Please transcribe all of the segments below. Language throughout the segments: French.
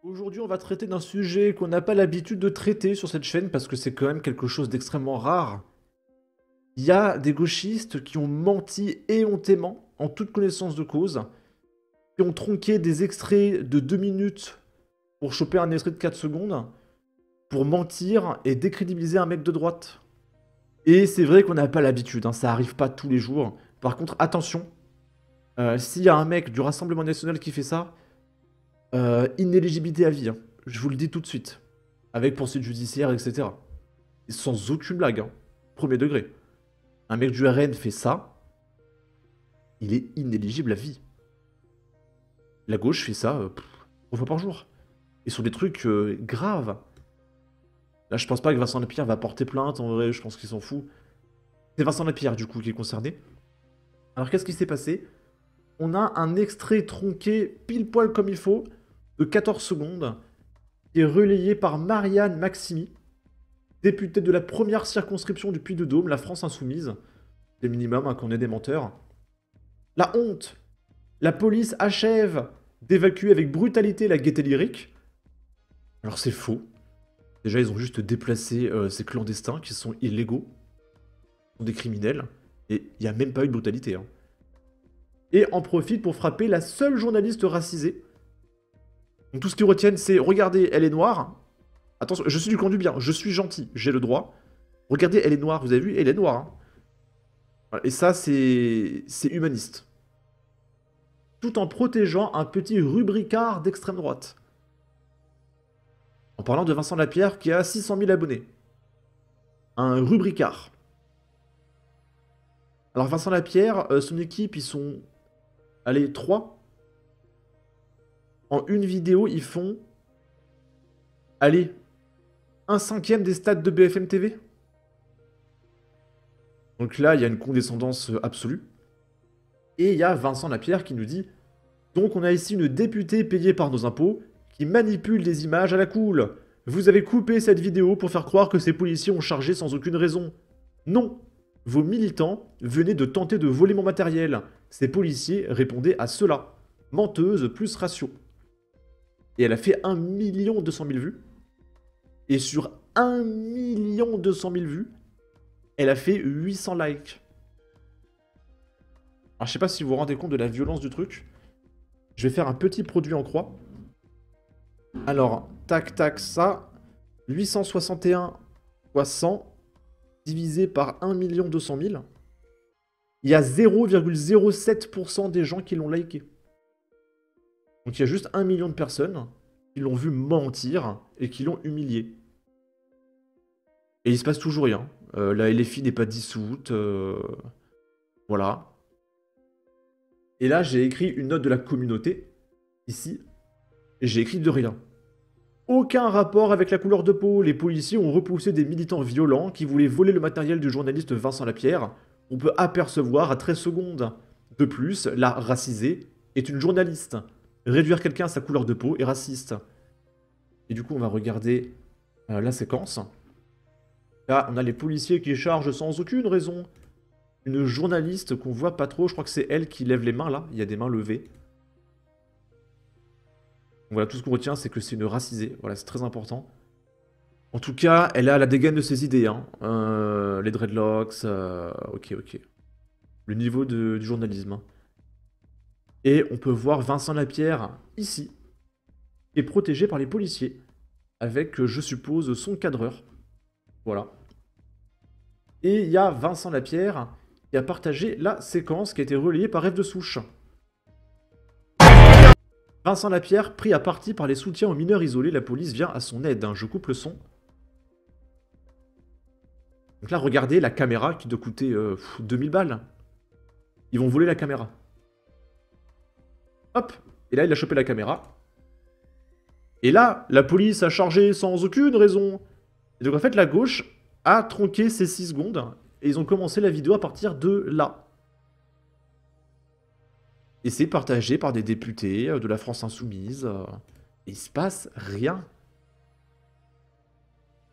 Aujourd'hui, on va traiter d'un sujet qu'on n'a pas l'habitude de traiter sur cette chaîne parce que c'est quand même quelque chose d'extrêmement rare. Il y a des gauchistes qui ont menti éhontément, en toute connaissance de cause, qui ont tronqué des extraits de 2 minutes pour choper un extrait de 4 secondes, pour mentir et décrédibiliser un mec de droite. Et c'est vrai qu'on n'a pas l'habitude, hein, ça arrive pas tous les jours. Par contre, attention, s'il y a un mec du Rassemblement National qui fait ça, inéligibilité à vie, hein. Je vous le dis tout de suite. Avec poursuite judiciaire, etc. Et sans aucune blague, hein. Premier degré. Un mec du RN fait ça, il est inéligible à vie. La gauche fait ça 3 fois par jour. Et sur des trucs graves. Là, je pense pas que Vincent Lapierre va porter plainte, en vrai, je pense qu'il s'en fout. C'est Vincent Lapierre, du coup, qui est concerné. Alors, qu'est-ce qui s'est passé? On a un extrait tronqué pile poil comme il faut, de 14 secondes, qui est relayé par Marianne Maximi, députée de la première circonscription du Puy-de-Dôme, la France Insoumise. C'est le minimum, hein, qu'on ait des menteurs. La honte! La police achève d'évacuer avec brutalité la gaieté lyrique. Alors c'est faux. Déjà, ils ont juste déplacé ces clandestins qui sont illégaux. Ils sont des criminels. Et il n'y a même pas eu de brutalité, hein. Et en profite pour frapper la seule journaliste racisée. Donc tout ce qu'ils retiennent, c'est « Regardez, elle est noire. Attention, je suis du camp du bien, je suis gentil, j'ai le droit. Regardez, elle est noire, vous avez vu, elle est noire. Hein. » Voilà, et ça, c'est humaniste. Tout en protégeant un petit rubricard d'extrême droite. En parlant de Vincent Lapierre qui a 600 000 abonnés. Un rubricard. Alors Vincent Lapierre, son équipe, ils sont... Allez, 3. En une vidéo, ils font... Allez, 1/5 des stats de BFM TV. Donc là, il y a une condescendance absolue. Et il y a Vincent Lapierre qui nous dit « Donc on a ici une députée payée par nos impôts qui manipule des images à la cool. Vous avez coupé cette vidéo pour faire croire que ces policiers ont chargé sans aucune raison. Non. Vos militants venaient de tenter de voler mon matériel. Ces policiers répondaient à cela. Menteuse plus ratio. » Et elle a fait 1 200 000 vues. Et sur 1 200 000 vues, elle a fait 800 likes. Alors je sais pas si vous vous rendez compte de la violence du truc. Je vais faire un petit produit en croix. Alors, tac tac ça. 861 fois 100 divisé par 1 200 000. Il y a 0,07% des gens qui l'ont liké. Donc il y a juste 1 million de personnes qui l'ont vu mentir et qui l'ont humilié. Et il se passe toujours rien. La LFI n'est pas dissoute. Voilà. Et là, j'ai écrit une note de la communauté, ici, et j'ai écrit de rien. Aucun rapport avec la couleur de peau. Les policiers ont repoussé des militants violents qui voulaient voler le matériel du journaliste Vincent Lapierre. On peut apercevoir à 13 secondes. De plus, la racisée est une journaliste. Réduire quelqu'un à sa couleur de peau est raciste. Et du coup, on va regarder la séquence. Là, on a les policiers qui chargent sans aucune raison une journaliste qu'on voit pas trop. Je crois que c'est elle qui lève les mains, là. Il y a des mains levées. Donc voilà, tout ce qu'on retient, c'est que c'est une racisée. Voilà, c'est très important. En tout cas, elle a la dégaine de ses idées. Hein. Les dreadlocks, ok. Le niveau du journalisme. Hein. Et on peut voir Vincent Lapierre, ici, qui est protégé par les policiers. Avec, je suppose, son cadreur. Voilà. Et il y a Vincent Lapierre qui a partagé la séquence qui a été relayée par F de Souche. Vincent Lapierre, pris à partie par les soutiens aux mineurs isolés, la police vient à son aide. Hein. Je coupe le son. Donc là, regardez la caméra qui doit coûter 2000 balles. Ils vont voler la caméra. Hop. Et là, il a chopé la caméra. Et là, la police a chargé sans aucune raison. Et donc en fait, la gauche a tronqué ces 6 secondes. Et ils ont commencé la vidéo à partir de là. Et c'est partagé par des députés de la France Insoumise. Et il se passe rien.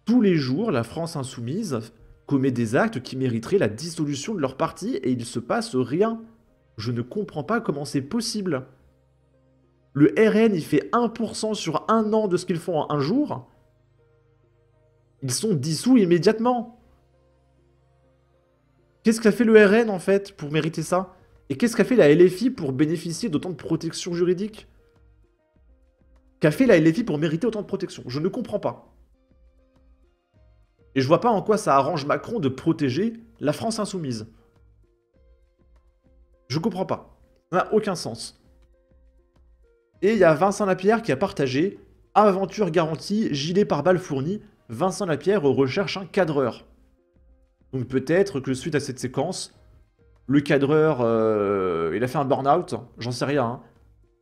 Tous les jours, la France Insoumise commet des actes qui mériteraient la dissolution de leur parti et il se passe rien. Je ne comprends pas comment c'est possible. Le RN, il fait 1% sur un an de ce qu'ils font en un jour. Ils sont dissous immédiatement. Qu'est-ce qu'a fait le RN, en fait, pour mériter ça? Et qu'est-ce qu'a fait la LFI pour bénéficier d'autant de protection juridique? Qu'a fait la LFI pour mériter autant de protection? Je ne comprends pas. Et je vois pas en quoi ça arrange Macron de protéger la France insoumise. Je comprends pas. Ça n'a aucun sens. Et il y a Vincent Lapierre qui a partagé « Aventure garantie, gilet par balle fourni, Vincent Lapierre recherche un cadreur ». Donc peut-être que suite à cette séquence, le cadreur, il a fait un burn-out, j'en sais rien. Hein.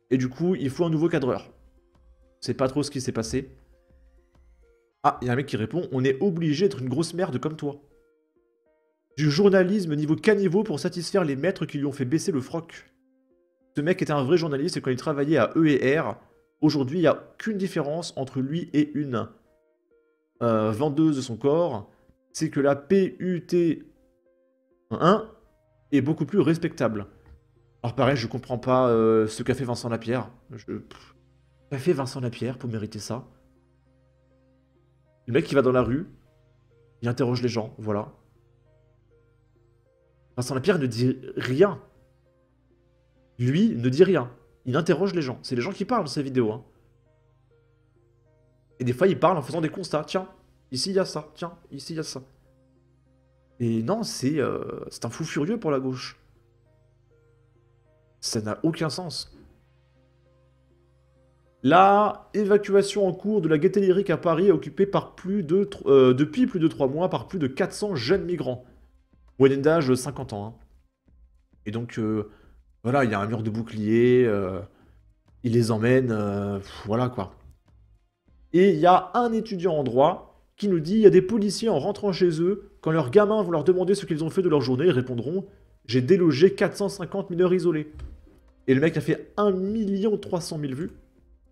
Et du coup, il faut un nouveau cadreur. Je sais pas trop ce qui s'est passé. Ah, il y a un mec qui répond « On est obligé d'être une grosse merde comme toi ». Du journalisme niveau caniveau pour satisfaire les maîtres qui lui ont fait baisser le froc. Ce mec était un vrai journaliste et quand il travaillait à E&R, aujourd'hui, il n'y a qu'une différence entre lui et une vendeuse de son corps, c'est que la PUT1 est beaucoup plus respectable. Alors pareil, je comprends pas ce qu'a fait Vincent Lapierre. Qu'a fait Vincent Lapierre pour mériter ça? Le mec qui va dans la rue, il interroge les gens, voilà. Vincent Lapierre ne dit rien. Lui ne dit rien. Il interroge les gens. C'est les gens qui parlent dans ses vidéos. Hein. Et des fois, il parle en faisant des constats. Tiens, ici, il y a ça. Tiens, ici, il y a ça. Et non, c'est un fou furieux pour la gauche. Ça n'a aucun sens. La évacuation en cours de la Gaîté Lyrique à Paris est occupée par depuis plus de 3 mois par plus de 400 jeunes migrants. Moyenne d'âge 50 ans. Hein. Et donc, voilà, il y a un mur de bouclier, il les emmène, voilà quoi. Et il y a un étudiant en droit qui nous dit, il y a des policiers en rentrant chez eux, quand leurs gamins vont leur demander ce qu'ils ont fait de leur journée, ils répondront « J'ai délogé 450 mineurs isolés ». Et le mec a fait 1 300 000 vues.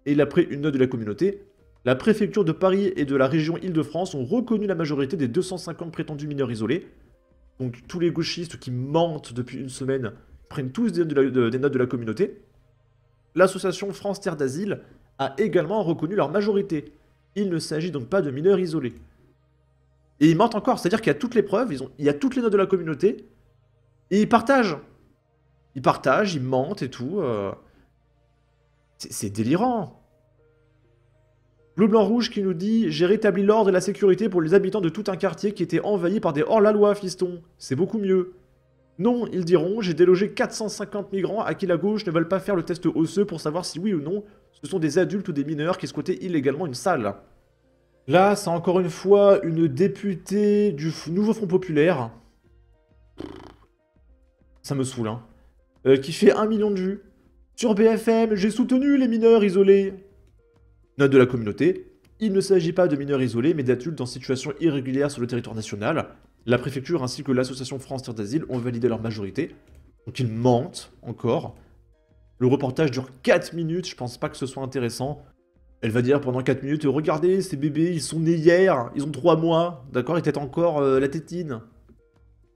Et il a pris une note de la communauté. La préfecture de Paris et de la région Île-de-France ont reconnu la majorité des 250 prétendus mineurs isolés. Donc tous les gauchistes qui mentent depuis une semaine prennent tous des notes de la communauté. L'association France Terre d'Asile a également reconnu leur majorité. Il ne s'agit donc pas de mineurs isolés. Et ils mentent encore, c'est-à-dire qu'il y a toutes les preuves, il y a toutes les notes de la communauté, et ils partagent. Ils partagent, ils mentent et tout. C'est délirant. Bleu Blanc Rouge qui nous dit « J'ai rétabli l'ordre et la sécurité pour les habitants de tout un quartier qui était envahi par des hors-la-loi, fiston. C'est beaucoup mieux. » Non, ils diront « J'ai délogé 450 migrants à qui la gauche ne veulent pas faire le test osseux pour savoir si oui ou non ce sont des adultes ou des mineurs qui squattaient illégalement une salle. » Là, c'est encore une fois une députée du Nouveau Front Populaire. Ça me saoule, hein. Qui fait 1 million de vues. Sur BFM, j'ai soutenu les mineurs isolés. Note de la communauté. Il ne s'agit pas de mineurs isolés, mais d'adultes en situation irrégulière sur le territoire national. La préfecture ainsi que l'association France Terre d'Asile ont validé leur majorité. Donc ils mentent, encore. Le reportage dure 4 minutes, je pense pas que ce soit intéressant. Elle va dire pendant 4 minutes, regardez, ces bébés, ils sont nés hier, ils ont 3 mois, d'accord, ils têtent encore la tétine.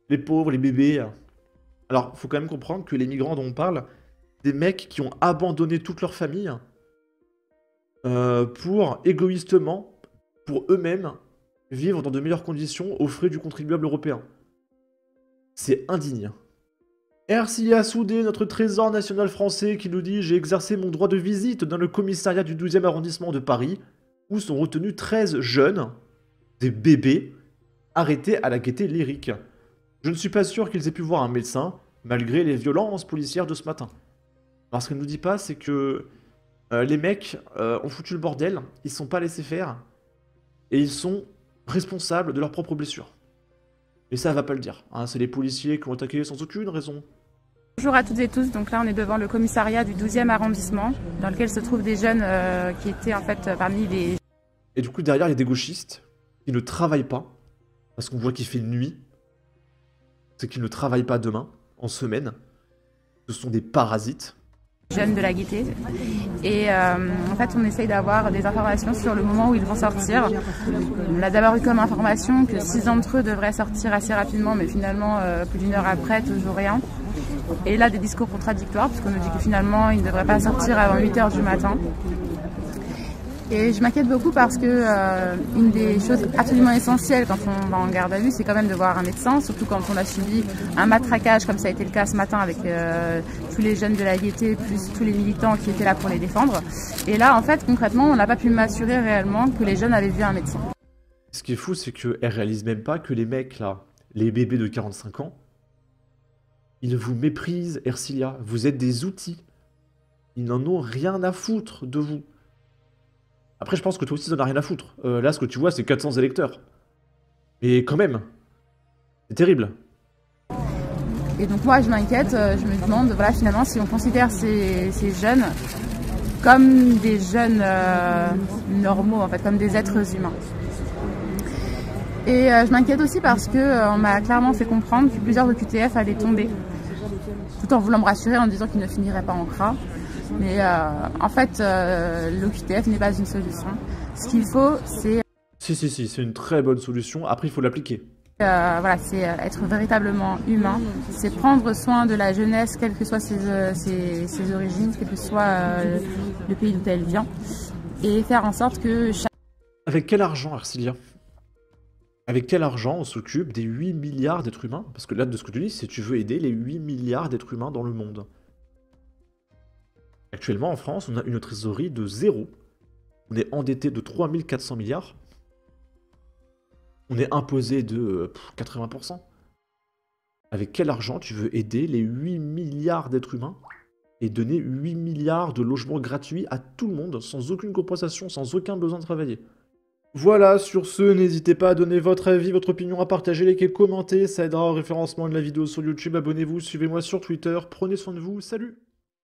Les pauvres, les bébés. Alors, faut quand même comprendre que les migrants dont on parle, des mecs qui ont abandonné toute leur famille pour, égoïstement, pour eux-mêmes, vivre dans de meilleures conditions aux frais du contribuable européen. C'est indigne. RCA Soudé, notre trésor national français, qui nous dit « J'ai exercé mon droit de visite dans le commissariat du 12e arrondissement de Paris, où sont retenus 13 jeunes, des bébés, arrêtés à la Gaîté Lyrique. Je ne suis pas sûr qu'ils aient pu voir un médecin, malgré les violences policières de ce matin. » Alors ce qu'elle ne nous dit pas, c'est que les mecs ont foutu le bordel, ils ne sont pas laissés faire, et ils sont responsables de leurs propres blessures. Et ça, elle va pas le dire. Hein, c'est les policiers qui ont attaqué sans aucune raison. Bonjour à toutes et tous, donc là on est devant le commissariat du 12e arrondissement, dans lequel se trouvent des jeunes qui étaient en fait parmi les... Et du coup derrière il y a des gauchistes qui ne travaillent pas, parce qu'on voit qu'il fait nuit, c'est qu'ils ne travaillent pas demain, en semaine. Ce sont des parasites. Jeunes de la Gaîté. Et en fait, on essaye d'avoir des informations sur le moment où ils vont sortir. On a d'abord eu comme information que 6 d'entre eux devraient sortir assez rapidement, mais finalement, plus d'1 heure après, toujours rien. Et là, des discours contradictoires, puisqu'on nous dit que finalement, il ne devrait pas sortir avant 8 h du matin. Et je m'inquiète beaucoup parce que une des choses absolument essentielles quand on va en garde à vue, c'est quand même de voir un médecin, surtout quand on a subi un matraquage, comme ça a été le cas ce matin avec tous les jeunes de la Gaîté, plus tous les militants qui étaient là pour les défendre. Et là, en fait, concrètement, on n'a pas pu m'assurer réellement que les jeunes avaient vu un médecin. Ce qui est fou, c'est qu'elle réalise même pas que les mecs, là, les bébés de 45 ans, ils vous méprisent, Ercilia. Vous êtes des outils. Ils n'en ont rien à foutre de vous. Après, je pense que toi aussi, t'en as rien à foutre. Là, ce que tu vois, c'est 400 électeurs. Mais quand même, c'est terrible. Et donc moi, je m'inquiète, je me demande, voilà, finalement, si on considère ces jeunes comme des jeunes normaux, en fait, comme des êtres humains. Et je m'inquiète aussi parce qu'on m'a clairement fait comprendre que plusieurs OQTF allaient tomber, tout en voulant me rassurer en disant qu'ils ne finiraient pas en CRA. Mais en fait, l'OQTF n'est pas une solution. Ce qu'il faut, c'est... Si, c'est une très bonne solution. Après, il faut l'appliquer. Voilà, c'est être véritablement humain. C'est prendre soin de la jeunesse, quelles que soient ses origines, quel que soit le pays d'où elle vient. Et faire en sorte que... Avec quel argent, Ercilia? Avec quel argent on s'occupe des 8 milliards d'êtres humains? Parce que là, de ce que tu dis, c'est que tu veux aider les 8 milliards d'êtres humains dans le monde. Actuellement, en France, on a une trésorerie de 0. On est endetté de 3400 milliards. On est imposé de 80%. Avec quel argent tu veux aider les 8 milliards d'êtres humains et donner 8 milliards de logements gratuits à tout le monde, sans aucune compensation, sans aucun besoin de travailler? Voilà, sur ce, n'hésitez pas à donner votre avis, votre opinion, à partager, liker, commenter, ça aidera au référencement de la vidéo sur YouTube. Abonnez-vous, suivez-moi sur Twitter, prenez soin de vous, salut!